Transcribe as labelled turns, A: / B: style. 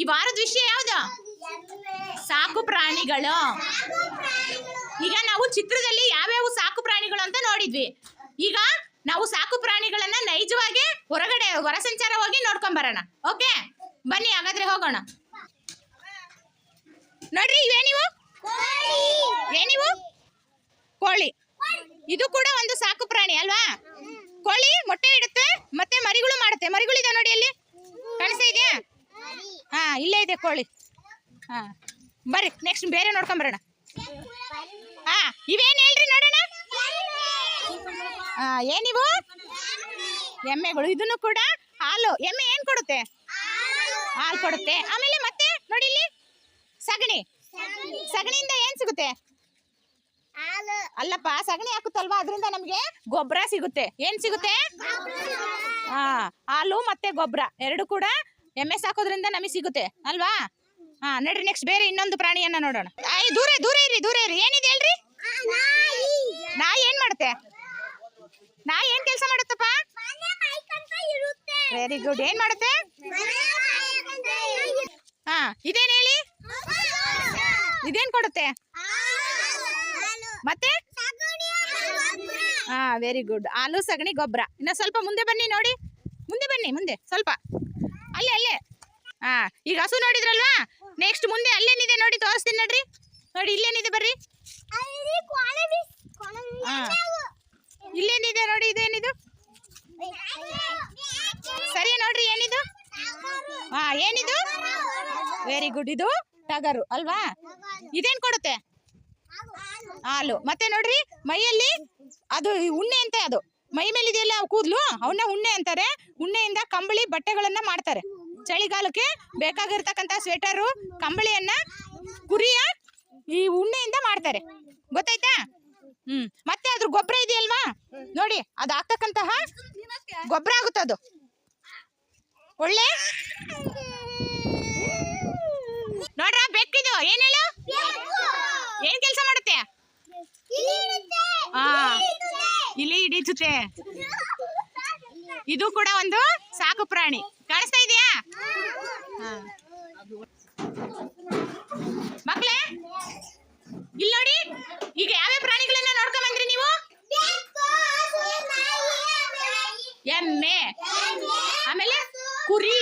A: ಈ ವಾರದ ವಿಷಯ ಯಾವುದು? ಸಾಕು ಪ್ರಾಣಿಗಳು. ಈಗ ನಾವು ಚಿತ್ರದಲ್ಲಿ ಯಾವ್ಯಾವ ಸಾಕು ಪ್ರಾಣಿಗಳು ಅಂತ ನೋಡಿದ್ವಿ. ಈಗ ನಾವು ಸಾಕು ಪ್ರಾಣಿಗಳನ್ನ ನೈಜವಾಗಿ ಹೊರಗಡೆ ಹೊರ ಸಂಚಾರ ಹೋಗಿ ನೋಡ್ಕೊಂಡ್ ಬರೋಣ. ಓಕೆ, ಬನ್ನಿ ಹಾಗಾದ್ರೆ ಹೋಗೋಣ. ನೋಡ್ರಿ, ಇವೇನಿವು? ಏನಿವು? ಕೋಳಿ. ಇದು ಕೂಡ ಒಂದು ಸಾಕು ಪ್ರಾಣಿ ಅಲ್ವಾ? ಕೋಳಿ ಮೊಟ್ಟೆ ಇಡುತ್ತೆ ಮತ್ತೆ ಮರಿಗಳು ಮಾಡುತ್ತೆ. ಮರಿಗಳಿದೆ ನೋಡಿ, ಅಲ್ಲಿ ಕಾಣಿಸ್ತಾ ಇದೆಯಾ? ಹಾ, ಇಲ್ಲೇ ಇದೆ ಕೋಳಿ. ಹಾ, ಬರ್ರಿ ನೆಕ್ಸ್ಟ್ ಬೇರೆ ನೋಡ್ಕೊಂಡ್ ಬರೋಣ. ಹಾ, ಇವೇನ್ ಹೇಳ್ರಿ ನೋಡೋಣ. ಹಾ, ಏನಿವು? ಎಮ್ಮೆಗಳು. ಇದನ್ನು ಕೂಡ ಹಾಲು. ಎಮ್ಮೆ ಏನ್ ಕೊಡುತ್ತೆ? ಹಾಲು ಕೊಡುತ್ತೆ. ಆಮೇಲೆ ಮತ್ತೆ ನೋಡಿ ಇಲ್ಲಿ ಸಗಣಿ. ಸಗಣಿಯಿಂದ ಏನ್ ಸಿಗುತ್ತೆ? ಅಲ್ಲಪ್ಪ, ಸಗಣಿ ಹಾಕುತ್ತಲ್ವಾ, ಅದರಿಂದ ನಮ್ಗೆ ಗೊಬ್ಬರ ಸಿಗುತ್ತೆ. ಏನ್ ಸಿಗುತ್ತೆ? ಹಾ, ಹಾಲು ಮತ್ತೆ ಗೊಬ್ಬರ ಎರಡು ಕೂಡ ಎಮ್ಮೆ ಸಾಕೋದ್ರಿಂದ ನಮಗೆ ಸಿಗುತ್ತೆ ಅಲ್ವಾ? ಹಾ, ನಡ್ರಿ ನೆಕ್ಸ್ಟ್ ಬೇರೆ ಇನ್ನೊಂದು ಪ್ರಾಣಿಯನ್ನ ನೋಡೋಣ. ದೂರ ದೂರ ಇರಿ, ದೂರ ಇರಿ. ಏನಿದೆ ಹೇಳ್ರಿ? ನಾಯಿ ಏನ್ ಮಾಡುತ್ತೆ? ನಾಯಿ ಏನ್ ಕೆಲಸ ಮಾಡುತ್ತಪ್ಪ? Very good. ಏನ್ ಮಾಡುತ್ತೆ? ಹಾ, ಇದೇನ್ ಹೇಳಿ? ಇದೇನ್ ಕೊಡುತ್ತೆ? ಮತ್ತೆ ಹಾ, ವೆರಿ ಗುಡ್. ಹಾಲು, ಸಗಣಿ, ಗೊಬ್ಬರ. ಇನ್ನ ಸ್ವಲ್ಪ ಮುಂದೆ ಬನ್ನಿ, ನೋಡಿ ಮುಂದೆ ಬನ್ನಿ, ಮುಂದೆ ಸ್ವಲ್ಪ. ಅಲ್ಲೇ ಅಲ್ಲೇ. ಹಾ, ಈಗ ಹಸು ನೋಡಿದ್ರಲ್ವಾ? ನೆಕ್ಸ್ಟ್ ಮುಂದೆ ಅಲ್ಲೇನಿದೆ ನೋಡಿ, ತೋರಿಸ್ತೀನಿ ನೋಡ್ರಿ. ನೋಡಿ ಇಲ್ಲೇನಿದೆ, ಬರ್ರಿ. ಇಲ್ಲೇನಿದೆ ನೋಡಿ, ಇದೇನಿದು? ಸರಿ ನೋಡ್ರಿ, ಏನಿದು? ಹಾ, ಏನಿದು? Very good. ಇದು ಟಗರು ಅಲ್ವಾ? ಇದೇನ್ ಕೊಡುತ್ತೆ? ಹಾಲು. ಮತ್ತೆ ನೋಡ್ರಿ, ಮೈಯಲ್ಲಿ ಅದು ಉಣ್ಣೆ ಅಂತೆ. ಅದು ಮೈ ಮೇಲೆ ಇದೆಯಲ್ಲ ಕೂದಲು, ಅವನ್ನ ಉಣ್ಣೆ ಅಂತಾರೆ. ಉಣ್ಣೆಯಿಂದ ಕಂಬಳಿ ಬಟ್ಟೆಗಳನ್ನ ಮಾಡ್ತಾರೆ. ಚಳಿಗಾಲಕ್ಕೆ ಬೇಕಾಗಿರ್ತಕ್ಕಂಥ ಸ್ವೆಟರು, ಕಂಬಳಿಯನ್ನ ಕುರಿಯ ಈ ಉಣ್ಣೆಯಿಂದ ಮಾಡ್ತಾರೆ. ಗೊತ್ತಾಯ್ತಾ? ಮತ್ತೆ ಅದ್ರ ಗೊಬ್ಬರ ಇದೆಯಲ್ವಾ ನೋಡಿ, ಅದು ಹಾಕ್ತಕ್ಕಂತಹ ಗೊಬ್ಬರ ಆಗುತ್ತೆ. ಅದು ಒಳ್ಳೆ ನೋಡ್ರ, ಬೆಕ್ಕಿದು ಏನ್ ಹೇಳು? ಏನ್ ಕೆಲಸ ಮಾಡುತ್ತೆ? ಹಾ, ಇಲಿ ಹಿಡಿಸುತ್ತೆ. ಇದು ಕೂಡ ಒಂದು ಸಾಕು ಪ್ರಾಣಿ. ಕಾಣಿಸ್ತಾ ಇದೆಯಾ ಮಕ್ಳೇ? ಇಲ್ಲಿ ನೋಡಿ, ಈಗ ಯಾವ್ಯಾವ ಪ್ರಾಣಿಗಳನ್ನ ನೋಡ್ಕೊಂಡ್ ಬಂದ್ರಿ ನೀವು? ಎಮ್ಮೆ, ಆಮೇಲೆ ಕುರಿ,